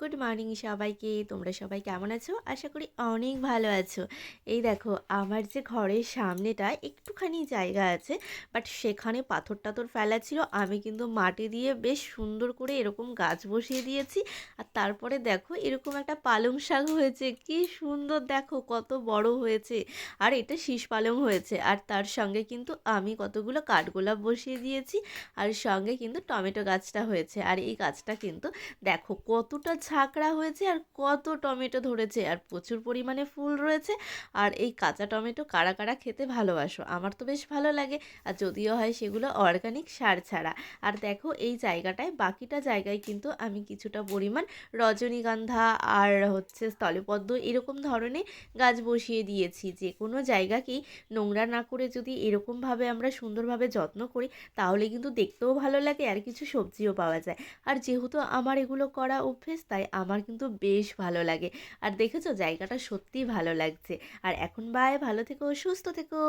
Good morning সবাইকে। তোমরা সবাই কেমন আছো? আশা করি অনেক ভালো আছো। এই দেখো, আমার যে ঘরের সামনেটা একটুখানি জায়গা আছে, বাট সেখানে পাথর-টাথর ফেলা ছিল। আমি কিন্তু মাটি দিয়ে বেশ সুন্দর করে এরকম গাছ বসিয়ে দিয়েছি। আর তারপরে দেখো এরকম একটা পালং শাক হয়েছে। কি সুন্দর দেখো, কত বড় হয়েছে। আর এটা শীষ পালং হয়েছে। আর তার সঙ্গে কিন্তু আমি কতগুলো কাঠগোলাপ বসিয়ে দিয়েছি। আর সঙ্গে কিন্তু টমেটো গাছটা হয়েছে। আর এই গাছটা কিন্তু দেখো কতটা ঝাঁকড়া হয়েছে আর কত টমেটো ধরেছে আর প্রচুর পরিমাণে ফুল রয়েছে। আর এই কাঁচা টমেটো কারা কারা খেতে ভালোবাসো? আমার তো বেশ ভালো লাগে। আর যদিও হয় সেগুলো অর্গানিক সার ছাড়া। আর দেখো এই জায়গাটায়, বাকিটা জায়গায় কিন্তু আমি কিছুটা পরিমাণ রজনীগন্ধা আর হচ্ছে স্থলপদ্ম এরকম ধরনের গাছ বসিয়ে দিয়েছি। যে কোনো জায়গাকেই নোংরা না করে যদি এরকমভাবে আমরা সুন্দরভাবে যত্ন করি, তাহলে কিন্তু দেখতেও ভালো লাগে আর কিছু সবজিও পাওয়া যায়। আর যেহেতু আমার এগুলো করা অভ্যেস, তাই আমার কিন্তু বেশ ভালো লাগে। আর দেখেছো জায়গাটা সত্যিই ভালো লাগছে। আর এখন বাই, ভালো থেকো, সুস্থ থেকো।